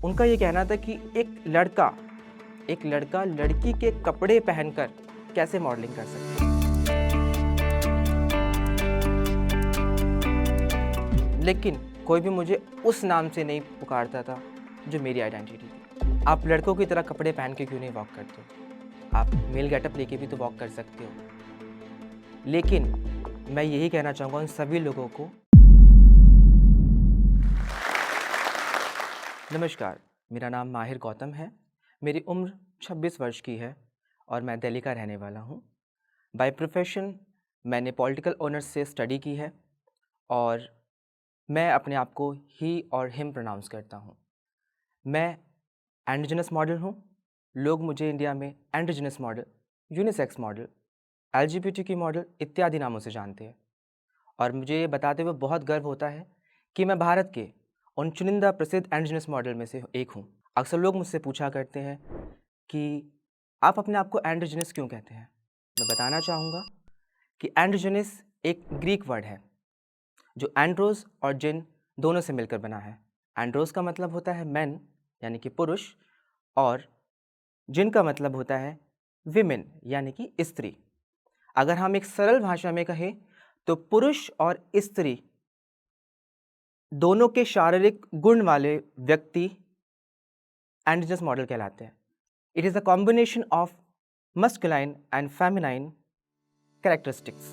उनका ये कहना था कि एक लड़का लड़की के कपड़े पहनकर कैसे मॉडलिंग कर सकता है। लेकिन कोई भी मुझे उस नाम से नहीं पुकारता था जो मेरी आइडेंटिटी थी। आप लड़कों की तरह कपड़े पहन के क्यों नहीं वॉक करते हो? आप मेल गेटअप लेके भी तो वॉक कर सकते हो। लेकिन मैं यही कहना चाहूँगा उन सभी लोगों को, नमस्कार, मेरा नाम माहिर गौतम है। मेरी उम्र 26 वर्ष की है और मैं दिल्ली का रहने वाला हूँ। बाय प्रोफेशन मैंने पॉलिटिकल ऑनर्स से स्टडी की है और मैं अपने आप को ही और हिम प्रोनाउंस करता हूँ। मैं एंड्रोजिनस मॉडल हूँ। लोग मुझे इंडिया में androgynous model, unisex model, LGBTQ model इत्यादि नामों से जानते हैं। और मुझे ये बताते हुए बहुत गर्व होता है कि मैं भारत के उन चुनिंदा प्रसिद्ध एंड्रोजिनस मॉडल में से एक हूँ। अक्सर लोग मुझसे पूछा करते हैं कि आप अपने आप को एंड्रोजिनस क्यों कहते हैं? मैं बताना चाहूँगा कि एंड्रोजिनस एक ग्रीक वर्ड है जो एंड्रोस और जिन दोनों से मिलकर बना है। एंड्रोस का मतलब होता है मैन यानी कि पुरुष, और जिन का मतलब होता है विमेन यानी कि स्त्री। अगर हम एक सरल भाषा में कहें तो पुरुष और स्त्री दोनों के शारीरिक गुण वाले व्यक्ति एंड्रोजिनस मॉडल कहलाते हैं। It is a combination of masculine and feminine characteristics.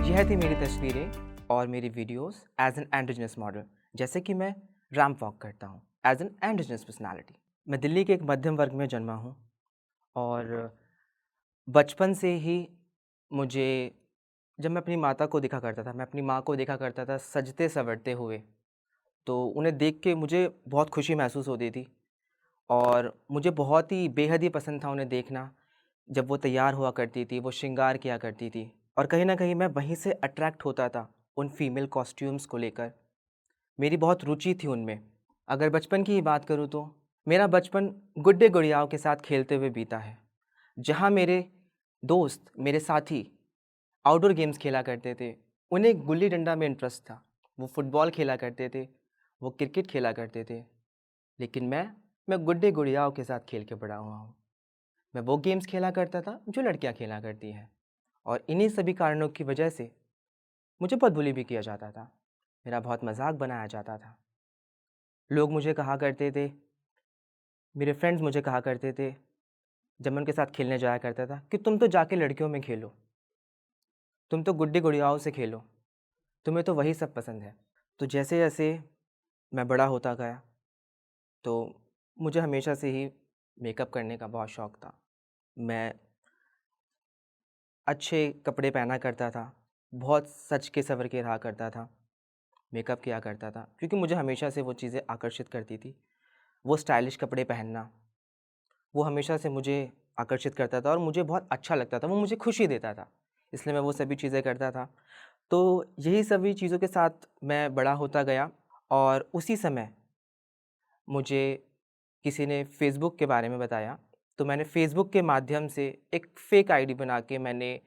यह थी मेरी तस्वीरें और मेरी videos as an androgynous model, जैसे कि मैं रैंप वॉक करता हूँ एज एन एंड्रोजिनस पर्सनालिटी। मैं दिल्ली के एक मध्यम वर्ग में जन्मा हूँ और बचपन से ही मुझे, जब मैं अपनी माता को देखा करता था, मैं अपनी माँ को देखा करता था सजते संवरते हुए, तो उन्हें देख के मुझे बहुत खुशी महसूस होती थी और मुझे बहुत ही बेहद ही पसंद था उन्हें देखना। जब वो तैयार हुआ करती थी, वो श्रृंगार किया करती थी और कहीं न कहीं मैं वहीं से अट्रैक्ट होता था उन फीमेल कॉस्ट्यूम्स को लेकर। मेरी बहुत रुचि थी उनमें। अगर बचपन की ही बात करूँ तो मेरा बचपन गुड्डे-गुड़ियाओं के साथ खेलते हुए बीता है, जहाँ मेरे दोस्त, मेरे साथी आउटडोर गेम्स खेला करते थे। उन्हें गुल्ली-डंडा में इंटरेस्ट था। वो फुटबॉल खेला करते थे, वो क्रिकेट खेला करते थे। लेकिन मैं गुड्डे-गुड़ियाओं के साथ खेल के बड़ा हुआ हूँ। मैं वो गेम्स खेला करता था जो लड़कियाँ खेला करती हैं और इन्हीं सभी कारणों की वजह से मुझे बहुत बुली भी किया जाता था। मेरा बहुत मज़ाक बनाया जाता था। लोग मुझे कहा करते थे, मेरे फ्रेंड्स मुझे कहा करते थे, जब मैं उनके साथ खेलने जाया करता था कि तुम तो जाके लड़कियों में खेलो, तुम तो गुड्डी-गुड़ियाओं से खेलो, तुम्हें तो वही सब पसंद है। तो जैसे-जैसे मैं बड़ा होता गया, तो मुझे हमेशा से ही मेकअप करने का बहुत शौक़ था। मैं अच्छे कपड़े पहना करता था, बहुत सज के संवर के रहा करता था, मेकअप किया करता था, क्योंकि मुझे हमेशा से वो चीज़ें आकर्षित करती थी। वो स्टाइलिश कपड़े पहनना, वो हमेशा से मुझे आकर्षित करता था और मुझे बहुत अच्छा लगता था, वो मुझे खुशी देता था, इसलिए मैं वो सभी चीज़ें करता था। तो यही सभी चीज़ों के साथ मैं बड़ा होता गया और उसी समय मुझे किसी ने फ़ेसबुक के बारे में बताया, तो मैंने फ़ेसबुक के माध्यम से एक फ़ेक आईडी बना के मैंने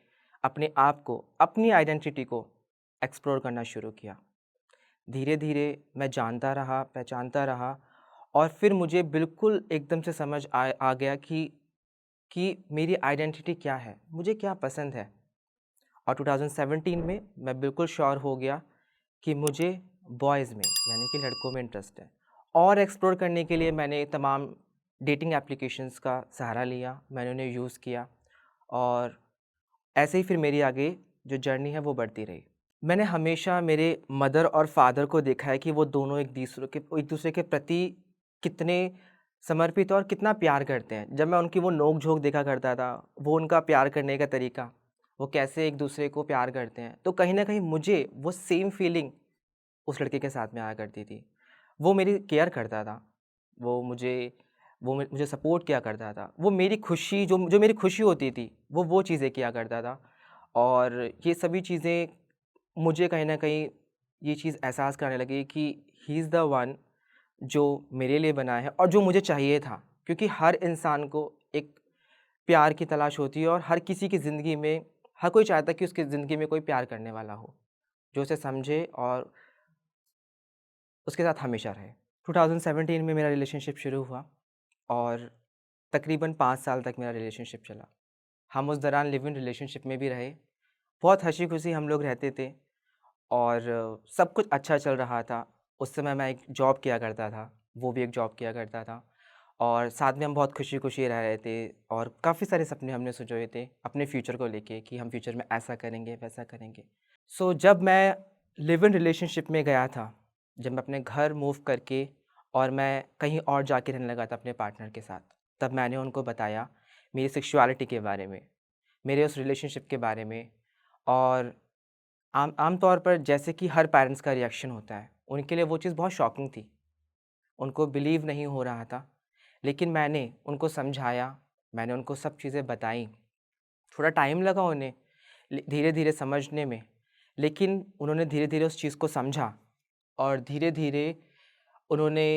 अपने आप को, अपनी आइडेंटिटी को एक्सप्लोर करना शुरू किया। धीरे-धीरे मैं जानता रहा, पहचानता रहा और फिर मुझे बिल्कुल एकदम से समझ आ गया कि मेरी आइडेंटिटी क्या है, मुझे क्या पसंद है। और 2017 में मैं बिल्कुल श्योर हो गया कि मुझे बॉयज़ में यानी कि लड़कों में इंटरेस्ट है। और एक्सप्लोर करने के लिए मैंने तमाम डेटिंग एप्लीकेशंस का सहारा लिया, मैंने उन्हें यूज़ किया और ऐसे ही फिर मेरी आगे जो जर्नी है वो बढ़ती रही। मैंने हमेशा मेरे मदर और फादर को देखा है कि वो दोनों एक दूसरे के प्रति कितने समर्पित और कितना प्यार करते हैं। जब मैं उनकी वो नोक-झोंक देखा करता था, वो उनका प्यार करने का तरीका, वो कैसे एक दूसरे को प्यार करते हैं, तो कहीं न कहीं मुझे वो सेम फीलिंग उस लड़के के साथ में आया करती थी। वो मेरी केयर करता था, वो मुझे सपोर्ट किया करता था, वो मेरी खुशी जो मेरी खुशी होती थी, वो चीज़ें किया करता था और ये सभी चीज़ें मुझे कहीं न कहीं ये चीज़ एहसास कराने लगी कि ही इज़ द वन जो मेरे लिए बना है और जो मुझे चाहिए था। क्योंकि हर इंसान को एक प्यार की तलाश होती है और हर किसी की ज़िंदगी में हर कोई चाहता है कि उसकी ज़िंदगी में कोई प्यार करने वाला हो, जो उसे समझे और उसके साथ हमेशा रहे। 2017 में मेरा रिलेशनशिप शुरू हुआ और तकरीबन 5 साल तक मेरा रिलेशनशिप चला। हम उस दौरान लिव इन रिलेशनशिप में भी रहे। बहुत हँसी-खुशी हम लोग रहते थे और सब कुछ अच्छा चल रहा था। उस समय मैं एक जॉब किया करता था, वो भी एक जॉब किया करता था और साथ में हम बहुत खुशी-खुशी रह रहे थे और काफ़ी सारे सपने हमने संजोए थे अपने फ्यूचर को लेके कि हम फ्यूचर में ऐसा करेंगे, वैसा करेंगे। जब मैं लिव इन रिलेशनशिप में गया था, जब मैं अपने घर मूव करके और मैं कहीं और जाके रहने लगा था अपने पार्टनर के साथ, तब मैंने उनको बताया मेरी सेक्सुअलिटी के बारे में, मेरे उस रिलेशनशिप के बारे में और आम तौर पर जैसे कि हर पेरेंट्स का रिएक्शन होता है, उनके लिए वो चीज़ बहुत शॉकिंग थी। उनको बिलीव नहीं हो रहा था, लेकिन मैंने उनको समझाया, मैंने उनको सब चीज़ें बताई। थोड़ा टाइम लगा उन्हें धीरे-धीरे समझने में, लेकिन उन्होंने धीरे-धीरे उस चीज़ को समझा और धीरे-धीरे उन्होंने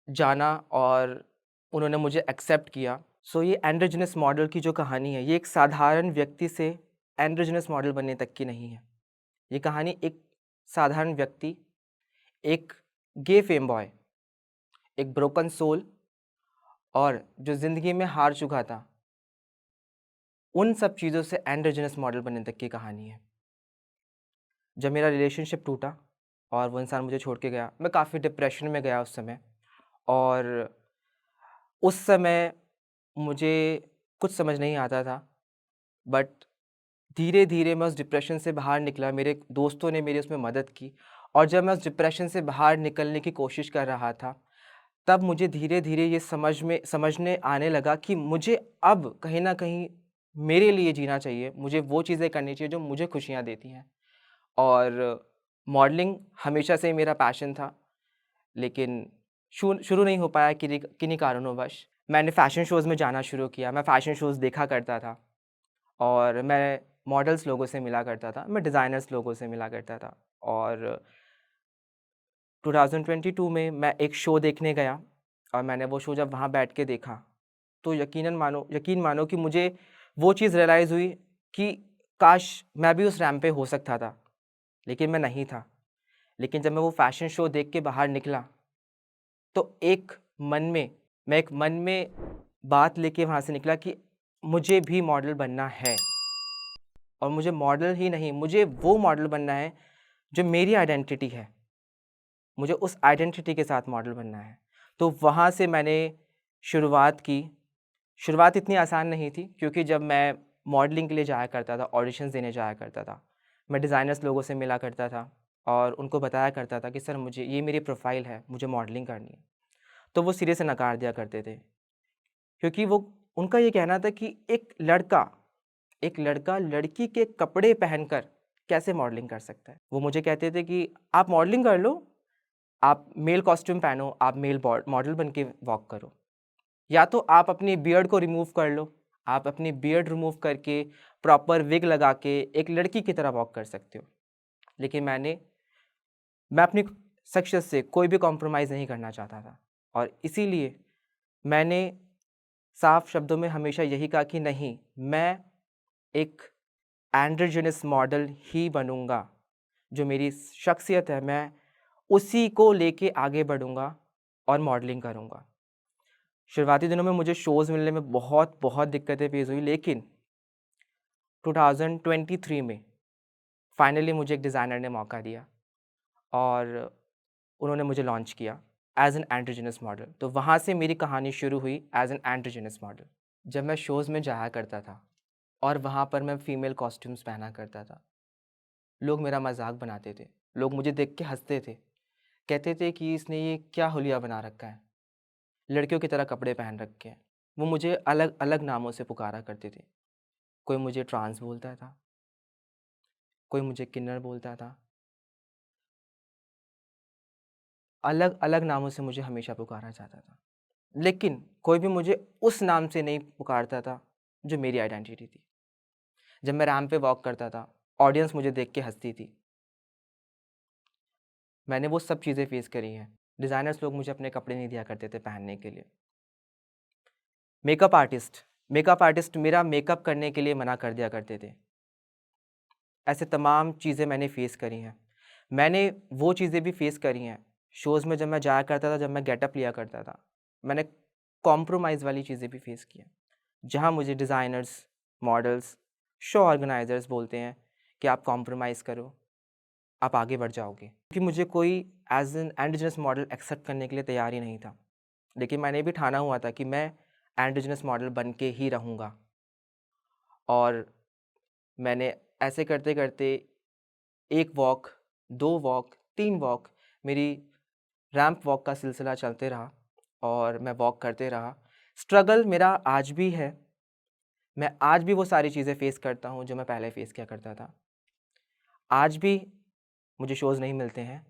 जाना और उन्होंने मुझे एक्सेप्ट किया। ये एंड्रोजिनस मॉडल की जो कहानी है, ये एक साधारण व्यक्ति से एंड्रोजिनस मॉडल बनने तक की नहीं है। ये कहानी एक साधारण व्यक्ति, एक गे फेम बॉय, एक ब्रोकन सोल और जो ज़िंदगी में हार चुका था, उन सब चीज़ों से एंड्रोजिनस मॉडल बनने तक की कहानी है। जब मेरा रिलेशनशिप टूटा और वो इंसान मुझे छोड़ के गया, मैं काफ़ी डिप्रेशन में गया उस समय और उस समय मुझे कुछ समझ नहीं आता था, बट धीरे-धीरे मैं उस डिप्रेशन से बाहर निकला, मेरे दोस्तों ने मेरी उसमें मदद की और जब मैं उस डिप्रेशन से बाहर निकलने की कोशिश कर रहा था, तब मुझे धीरे-धीरे ये समझने आने लगा कि मुझे अब कहीं न कहीं मेरे लिए जीना चाहिए, मुझे वो चीज़ें करनी चाहिए जो मुझे खुशियाँ देती हैं और मॉडलिंग हमेशा से ही मेरा पैशन था, लेकिन शुरू नहीं हो पाया किन्हीं कारणोंवश। मैंने फ़ैशन शोज़ में जाना शुरू किया, मैं फ़ैशन शोज़ देखा करता था और मैं मॉडल्स लोगों से मिला करता था, मैं डिज़ाइनर्स लोगों से मिला करता था और 2022 में मैं एक शो देखने गया और मैंने वो शो जब वहाँ बैठ के देखा, तो यकीन मानो कि मुझे वो चीज़ रियलाइज़ हुई कि काश मैं भी उस रैंप पे हो सकता था, लेकिन मैं नहीं था। लेकिन जब मैं वो फ़ैशन शो देख के बाहर निकला, तो एक मन में बात लेके वहाँ से निकला कि मुझे भी मॉडल बनना है और मुझे मॉडल ही नहीं, मुझे वो मॉडल बनना है जो मेरी आइडेंटिटी है। मुझे उस आइडेंटिटी के साथ मॉडल बनना है। तो वहाँ से मैंने शुरुआत की। शुरुआत इतनी आसान नहीं थी क्योंकि जब मैं मॉडलिंग के लिए जाया करता था, ऑडिशंस देने जाया करता था, मैं डिज़ाइनर्स लोगों से मिला करता था और उनको बताया करता था कि सर मुझे ये मेरी प्रोफ़ाइल है, मुझे मॉडलिंग करनी है। तो वो सिरे से नकार दिया करते थे क्योंकि वो उनका ये कहना था कि एक लड़का लड़की के कपड़े पहनकर कैसे मॉडलिंग कर सकता है? वो मुझे कहते थे कि आप मॉडलिंग कर लो, आप मेल कॉस्ट्यूम पहनो, आप मेल मॉडल बन के वॉक करो। या तो आप अपनी बियर्ड को रिमूव कर लो, आप अपनी बियर्ड रिमूव करके प्रॉपर विग लगा के एक लड़की की तरह वॉक कर सकते हो। लेकिन मैं अपनी शख्सियत से कोई भी कॉम्प्रोमाइज़ नहीं करना चाहता था और इसीलिए मैंने साफ शब्दों में हमेशा यही कहा कि नहीं, मैं एक एंड्रोजिनस मॉडल ही बनूँगा। जो मेरी शख्सियत है, मैं उसी को लेके आगे बढ़ूँगा और मॉडलिंग करूँगा। शुरुआती दिनों में मुझे शोज़ मिलने में बहुत दिक्कतें पेश हुई, लेकिन 2023 में फाइनली मुझे एक डिज़ाइनर ने मौका दिया और उन्होंने मुझे लॉन्च किया एज़ एन एंड्रोजिनस मॉडल। तो वहाँ से मेरी कहानी शुरू हुई एज़ एन एंड्रोजिनस मॉडल। जब मैं शोज़ में जाया करता था और वहाँ पर मैं फ़ीमेल कॉस्ट्यूम्स पहना करता था, लोग मेरा मज़ाक बनाते थे, लोग मुझे देख के हँसते थे। कहते थे कि इसने ये क्या हुलिया बना रखा है, लड़कियों की तरह कपड़े पहन रखे हैं। वो मुझे अलग-अलग नामों से पुकारा करते थे। कोई मुझे ट्रांस बोलता था, कोई मुझे किन्नर बोलता था। अलग-अलग नामों से मुझे हमेशा पुकारा जाता था। लेकिन कोई भी मुझे उस नाम से नहीं पुकारता था, जो मेरी आइडेंटिटी थी। जब मैं रैंप पे वॉक करता था, ऑडियंस मुझे देख के हँसती थी। मैंने वो सब चीज़ें फ़ेस करी हैं। डिज़ाइनर्स लोग मुझे अपने कपड़े नहीं दिया करते थे पहनने के लिए। मेकअप आर्टिस्ट मेकअप आर्टिस्ट मेरा मेकअप करने के लिए मना कर दिया करते थे। ऐसे तमाम चीज़ें मैंने फ़ेस करी हैं। मैंने वो चीज़ें भी फ़ेस करी हैं, शोज़ में जब मैं जाया करता था, जब मैं गेटअप लिया करता था। मैंने कॉम्प्रोमाइज़ वाली चीज़ें भी फ़ेस की हैं, जहाँ मुझे डिज़ाइनर्स, मॉडल्स, शो ऑर्गेनाइज़र्स बोलते हैं कि आप कॉम्प्रोमाइज़ करो, आप आगे बढ़ जाओगे। क्योंकि मुझे कोई as an endogenous model accept करने के लिए तैयार ही नहीं था। लेकिन मैंने भी ठाना हुआ था कि मैं एंडोजिनस मॉडल बन के ही रहूँगा। और मैंने ऐसे करते-करते 1 वॉक, 2 वॉक, 3 वॉक, मेरी रैंप वॉक का सिलसिला चलते रहा और मैं वॉक करते रहा। स्ट्रगल मेरा आज भी है। मैं आज भी वो सारी चीज़ें फ़ेस करता हूँ जो मैं पहले फ़ेस किया करता था। आज भी मुझे शोज़ नहीं मिलते हैं,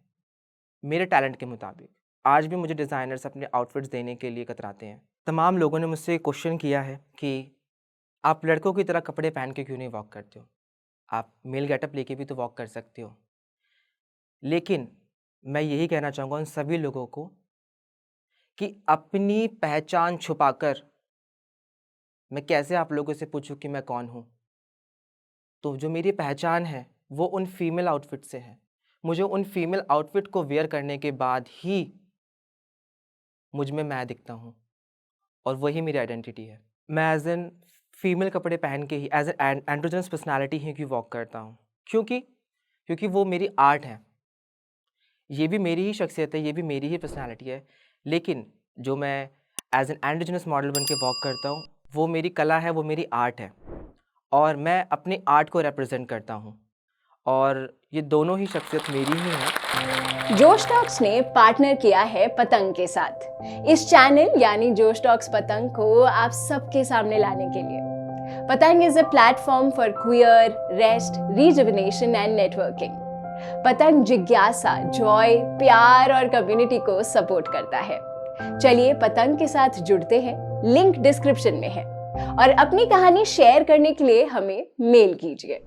मेरे टैलेंट के मुताबिक। आज भी मुझे डिज़ाइनर्स अपने आउटफिट्स देने के लिए कतराते हैं। तमाम लोगों ने मुझसे क्वेश्चन किया है कि आप लड़कों की तरह कपड़े पहन के क्यों नहीं वॉक करते हो? आप मेल गेटअप लेके भी तो वॉक कर सकते हो। लेकिन मैं यही कहना चाहूँगा उन सभी लोगों को कि अपनी पहचान छुपाकर मैं कैसे आप लोगों से पूछूँ कि मैं कौन हूँ? तो जो मेरी पहचान है, वो उन फीमेल आउटफिट से है। मुझे उन फीमेल आउटफिट को वियर करने के बाद ही मुझ में मैं दिखता हूँ और वही मेरी आइडेंटिटी है। मैं एज़ एन फीमेल कपड़े पहन के ही एज़ एन एंड्रोजिनस पर्सनैलिटी ही क्यों वॉक करता हूँ? क्योंकि वो मेरी आर्ट है। ये भी मेरी ही शख्सियत है, ये भी मेरी ही पर्सनैलिटी है। लेकिन जो मैं एज़ एन एंडोजिनस मॉडल बन के वॉक करता हूँ, वो मेरी कला है, वो मेरी आर्ट है और मैं अपनी आर्ट को रिप्रेज़ेंट करता हूँ और ये दोनों ही शख्सियत मेरी ही है। जोश टॉक्स ने पार्टनर किया है पतंग के साथ इस चैनल यानी जोश टॉक्स पतंग को आप सबके सामने लाने के लिए। पतंग is a platform for queer, rest, rejuvenation and networking. पतंग जिज्ञासा, जॉय, प्यार और कम्युनिटी को सपोर्ट करता है। चलिए पतंग के साथ जुड़ते हैं, लिंक डिस्क्रिप्शन में है और अपनी कहानी शेयर करने के लिए हमें मेल कीजिए।